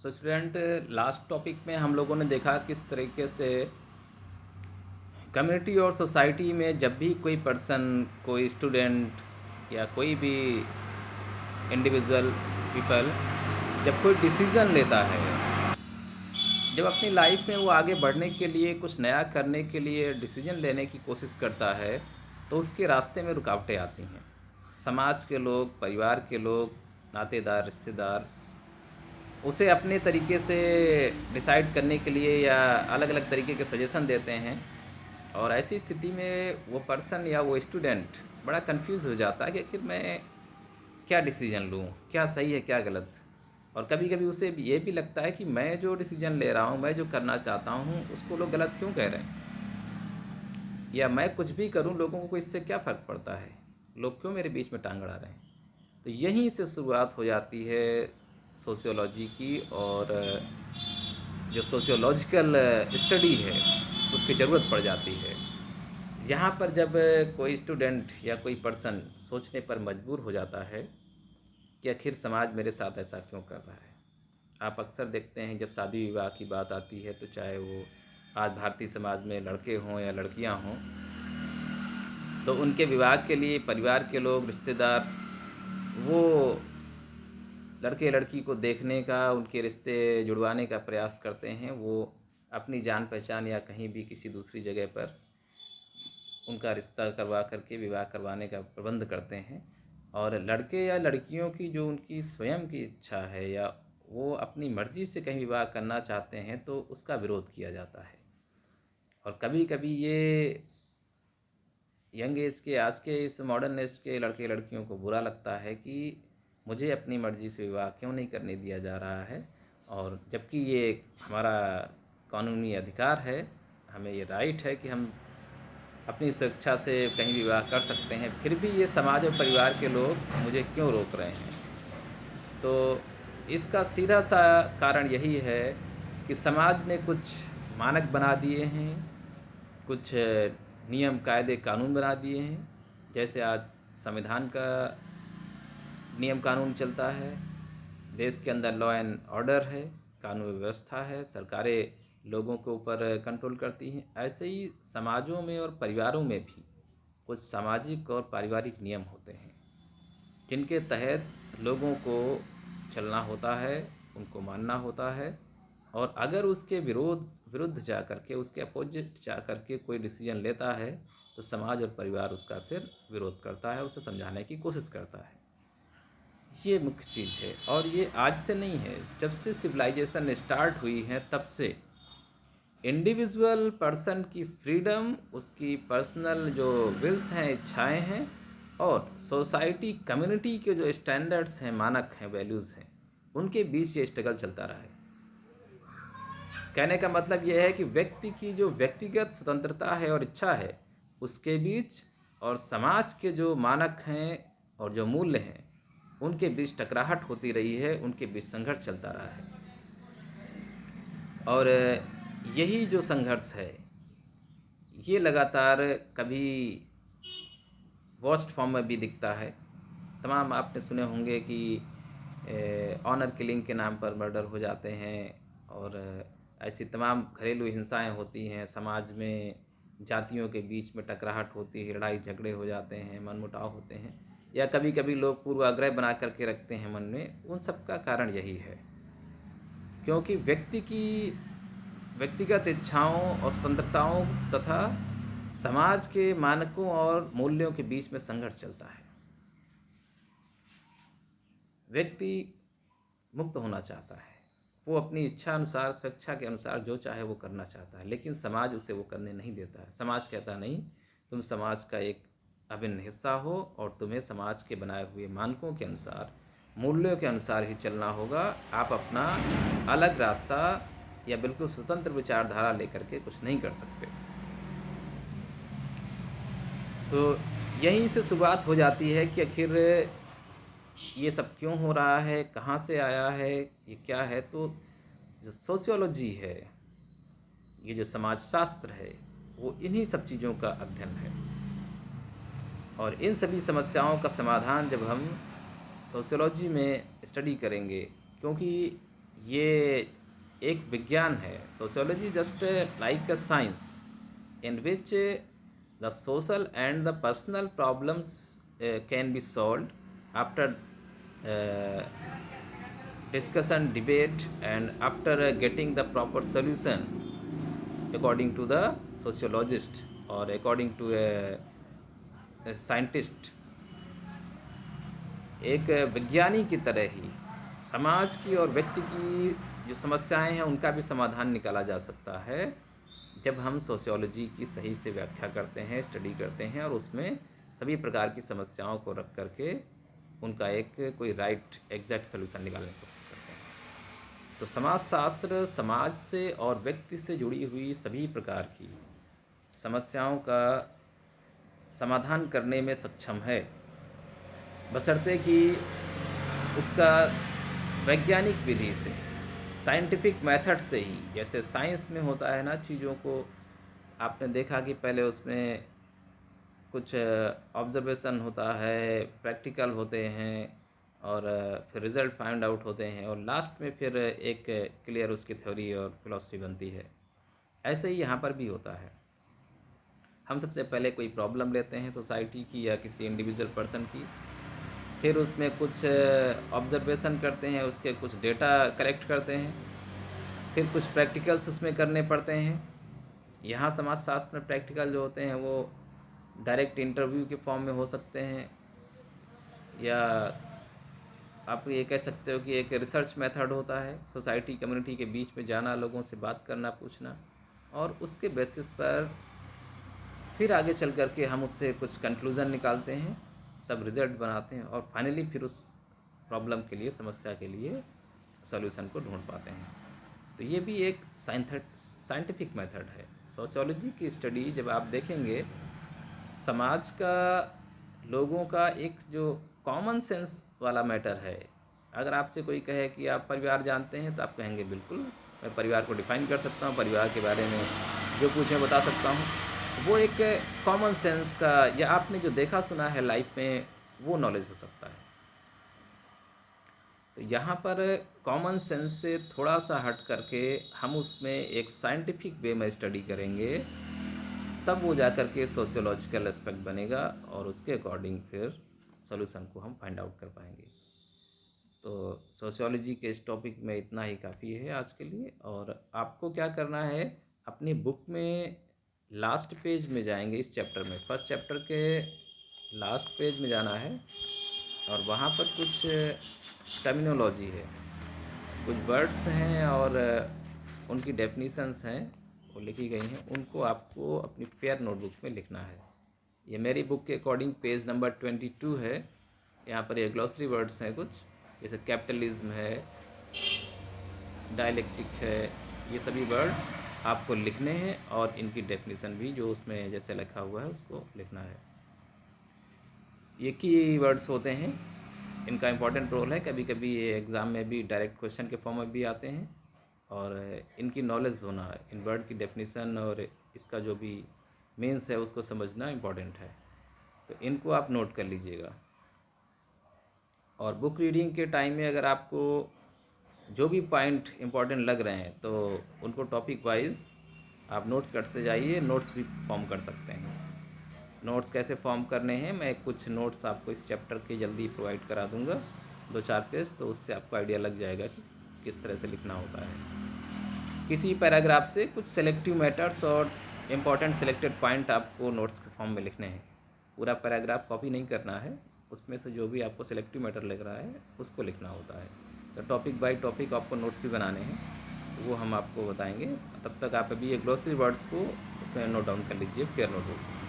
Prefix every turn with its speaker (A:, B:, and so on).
A: So student, last topic में हम लोगों ने देखा किस तरीके से कम्युनिटी और सोसाइटी में जब भी कोई पर्सन, कोई स्टूडेंट या कोई भी इंडिविजुअल पीपल जब कोई डिसीज़न लेता है, जब अपनी लाइफ में वो आगे बढ़ने के लिए, कुछ नया करने के लिए डिसीजन लेने की कोशिश करता है, तो उसके रास्ते में रुकावटें आती हैं। समाज के लोग, परिवार के लोग, नातेदार, रिश्तेदार उसे अपने तरीके से डिसाइड करने के लिए या अलग अलग तरीके के सजेशन देते हैं। और ऐसी स्थिति में वो पर्सन या वो स्टूडेंट बड़ा कंफ्यूज हो जाता है कि आखिर मैं क्या डिसीजन लूँ, क्या सही है क्या गलत। और कभी कभी उसे ये भी लगता है कि मैं जो डिसीजन ले रहा हूँ, मैं जो करना चाहता हूँ, उसको लोग गलत क्यों कह रहे हैं, या मैं कुछ भी करूँ लोगों को इससे क्या फ़र्क पड़ता है, लोग क्यों मेरे बीच में टांग अड़ा रहे हैं। तो यहीं से शुरुआत हो जाती है सोशियोलॉजी की, और जो सोशियोलॉजिकल स्टडी है उसकी ज़रूरत पड़ जाती है। यहाँ पर जब कोई स्टूडेंट या कोई पर्सन सोचने पर मजबूर हो जाता है कि आखिर समाज मेरे साथ ऐसा क्यों कर रहा है। आप अक्सर देखते हैं जब शादी विवाह की बात आती है, तो चाहे वो आज भारतीय समाज में लड़के हों या लड़कियां हों, तो उनके विवाह के लिए परिवार के लोग, रिश्तेदार, वो लड़के लड़की को देखने का, उनके रिश्ते जुड़वाने का प्रयास करते हैं। वो अपनी जान पहचान या कहीं भी किसी दूसरी जगह पर उनका रिश्ता करवा करके विवाह करवाने का प्रबंध करते हैं। और लड़के या लड़कियों की जो उनकी स्वयं की इच्छा है या वो अपनी मर्ज़ी से कहीं विवाह करना चाहते हैं, तो उसका विरोध किया जाता है। और कभी कभी ये यंग एज के, आज के इस मॉडर्न एज के लड़के लड़कियों को बुरा लगता है कि मुझे अपनी मर्ज़ी से विवाह क्यों नहीं करने दिया जा रहा है। और जबकि ये हमारा कानूनी अधिकार है, हमें ये राइट है कि हम अपनी स्वेच्छा से कहीं विवाह कर सकते हैं, फिर भी ये समाज और परिवार के लोग मुझे क्यों रोक रहे हैं। तो इसका सीधा सा कारण यही है कि समाज ने कुछ मानक बना दिए हैं, कुछ नियम कायदे कानून बना दिए हैं। जैसे आज संविधान का नियम कानून चलता है, देश के अंदर लॉ एंड ऑर्डर है, कानून व्यवस्था है, सरकारें लोगों के ऊपर कंट्रोल करती हैं। ऐसे ही समाजों में और परिवारों में भी कुछ सामाजिक और पारिवारिक नियम होते हैं, जिनके तहत लोगों को चलना होता है, उनको मानना होता है। और अगर उसके विरुद्ध जा करके, उसके अपोजिट जा करके कोई डिसीजन लेता है, तो समाज और परिवार उसका फिर विरोध करता है, उसे समझाने की कोशिश करता है। ये मुख्य चीज़ है। और ये आज से नहीं है, जब से सिविलाइजेशन स्टार्ट हुई है तब से इंडिविजुअल पर्सन की फ्रीडम, उसकी पर्सनल जो विल्स हैं, इच्छाएं हैं, और सोसाइटी कम्युनिटी के जो स्टैंडर्ड्स हैं, मानक हैं, वैल्यूज़ हैं, उनके बीच ये स्ट्रगल चलता रहा है। कहने का मतलब यह है कि व्यक्ति की जो व्यक्तिगत स्वतंत्रता है और इच्छा है, उसके बीच, और समाज के जो मानक हैं और जो मूल्य हैं, उनके बीच टकराहट होती रही है, उनके बीच संघर्ष चलता रहा है। और यही जो संघर्ष है, ये लगातार कभी वर्स्ट फॉर्म में भी दिखता है। तमाम आपने सुने होंगे कि ऑनर किलिंग के नाम पर मर्डर हो जाते हैं, और ऐसी तमाम घरेलू हिंसाएं होती हैं, समाज में जातियों के बीच में टकराहट होती है, लड़ाई झगड़े हो जाते हैं, मनमुटाव होते हैं, या कभी कभी लोग पूर्वाग्रह बना करके रखते हैं मन में। उन सब का कारण यही है, क्योंकि व्यक्ति की व्यक्तिगत इच्छाओं और स्वतंत्रताओं तथा समाज के मानकों और मूल्यों के बीच में संघर्ष चलता है। व्यक्ति मुक्त होना चाहता है, वो अपनी इच्छा अनुसार, स्वेच्छा के अनुसार जो चाहे वो करना चाहता है, लेकिन समाज उसे वो करने नहीं देता है। समाज कहता नहीं, तुम समाज का एक अभिन्न हिस्सा हो और तुम्हें समाज के बनाए हुए मानकों के अनुसार, मूल्यों के अनुसार ही चलना होगा। आप अपना अलग रास्ता या बिल्कुल स्वतंत्र विचारधारा लेकर के कुछ नहीं कर सकते। तो यहीं से शुरुआत हो जाती है कि आखिर ये सब क्यों हो रहा है, कहाँ से आया है, ये क्या है। तो जो सोशियोलॉजी है, ये जो समाजशास्त्र है, वो इन्हीं सब चीज़ों का अध्ययन है। और इन सभी समस्याओं का समाधान जब हम सोशियोलॉजी में स्टडी करेंगे, क्योंकि ये एक विज्ञान है। Sociology just like a science in which the social and the personal problems can be solved after uh, discussion, debate, and after getting the proper solution according to the sociologist or according to a scientist। एक विज्ञानी की तरह ही समाज की और व्यक्ति की जो समस्याएं हैं उनका भी समाधान निकाला जा सकता है जब हम सोशियोलॉजी की सही से व्याख्या करते हैं, स्टडी करते हैं और उसमें सभी प्रकार की समस्याओं को रख करके उनका एक कोई राइट एग्जैक्ट सोल्यूशन निकालने की कोशिश करते हैं। तो समाजशास्त्र समाज से और व्यक्ति से जुड़ी हुई सभी प्रकार की समस्याओं का समाधान करने में सक्षम है, बशर्ते कि उसका वैज्ञानिक विधि से, साइंटिफिक मेथड से ही। जैसे साइंस में होता है ना, चीज़ों को आपने देखा कि पहले उसमें कुछ ऑब्जर्वेशन होता है, प्रैक्टिकल होते हैं और फिर रिज़ल्ट फाइंड आउट होते हैं और लास्ट में फिर एक क्लियर उसकी थ्योरी और फिलॉसफी बनती है। ऐसे ही यहाँ पर भी होता है। हम सबसे पहले कोई प्रॉब्लम लेते हैं सोसाइटी की या किसी इंडिविजुअल पर्सन की, फिर उसमें कुछ ऑब्जर्वेशन करते हैं, उसके कुछ डेटा कलेक्ट करते हैं, फिर कुछ प्रैक्टिकल्स उसमें करने पड़ते हैं। यहाँ समाजशास्त्र में प्रैक्टिकल जो होते हैं वो डायरेक्ट इंटरव्यू के फॉर्म में हो सकते हैं, या आप ये कह सकते हो कि एक रिसर्च मेथड होता है, सोसाइटी कम्युनिटी के बीच में जाना, लोगों से बात करना, पूछना, और उसके बेसिस पर फिर आगे चल कर के हम उससे कुछ कंक्लूज़न निकालते हैं, तब रिज़ल्ट बनाते हैं और फाइनली फिर उस प्रॉब्लम के लिए, समस्या के लिए सॉल्यूशन को ढूंढ पाते हैं। तो ये भी एक साइंटिफिक मेथड है। सोशियोलॉजी की स्टडी जब आप देखेंगे, समाज का, लोगों का एक जो कॉमन सेंस वाला मैटर है। अगर आपसे कोई कहे कि आप परिवार जानते हैं, तो आप कहेंगे बिल्कुल, मैं परिवार को डिफ़ाइन कर सकता हूँ, परिवार के बारे में जो कुछ मैं बता सकता हूँ। वो एक कॉमन सेंस का, या आपने जो देखा सुना है लाइफ में, वो नॉलेज हो सकता है। तो यहाँ पर कॉमन सेंस से थोड़ा सा हट करके हम उसमें एक साइंटिफिक वे में स्टडी करेंगे, तब वो जा कर के सोशियोलॉजिकल एस्पेक्ट बनेगा और उसके अकॉर्डिंग फिर सॉल्यूशन को हम फाइंड आउट कर पाएंगे। तो सोशियोलॉजी के इस टॉपिक में इतना ही काफ़ी है आज के लिए। और आपको क्या करना है, अपनी बुक में लास्ट पेज में जाएंगे, इस चैप्टर में, फर्स्ट चैप्टर के लास्ट पेज में जाना है और वहाँ पर कुछ टर्मिनोलॉजी है, कुछ वर्ड्स हैं और उनकी डेफिनीशंस हैं, वो लिखी गई हैं, उनको आपको अपनी फेयर नोटबुक में लिखना है। ये मेरी बुक के अकॉर्डिंग पेज नंबर 22 है। यहाँ पर ये ग्लॉसरी वर्ड्स हैं कुछ, जैसे कैपिटलिज्म है, डायलेक्टिक है, ये सभी वर्ड आपको लिखने हैं और इनकी डेफिनेशन भी जो उसमें जैसे लिखा हुआ है उसको लिखना है। ये की वर्ड्स होते हैं, इनका इम्पॉर्टेंट रोल है। कभी कभी ये एग्ज़ाम में भी डायरेक्ट क्वेश्चन के फॉर्म में भी आते हैं और इनकी नॉलेज होना, इन वर्ड की डेफिनेशन और इसका जो भी मीन्स है उसको समझना इम्पॉर्टेंट है। तो इनको आप नोट कर लीजिएगा। और बुक रीडिंग के टाइम में अगर आपको जो भी पॉइंट इम्पॉर्टेंट लग रहे हैं तो उनको टॉपिक वाइज आप नोट्स करते जाइए, नोट्स भी फॉर्म कर सकते हैं। नोट्स कैसे फॉर्म करने हैं, मैं कुछ नोट्स आपको इस चैप्टर के जल्दी प्रोवाइड करा दूंगा, 2-4 पेज, तो उससे आपको आइडिया लग जाएगा कि किस तरह से लिखना होता है। किसी पैराग्राफ से कुछ सेलेक्टिव मैटर्स और इम्पॉर्टेंट सेलेक्टेड पॉइंट आपको नोट्स के फॉर्म में लिखने हैं। पूरा पैराग्राफ कॉपी नहीं करना है, उसमें से जो भी आपको सेलेक्टिव मैटर लग रहा है उसको लिखना होता है। तो टॉपिक बाय टॉपिक आपको नोट्स भी बनाने हैं, वो हम आपको बताएंगे। तब तक आप अभी ये ग्लॉसरी वर्ड्स को उसमें नोट डाउन कर लीजिए, फेयर नोटबुक।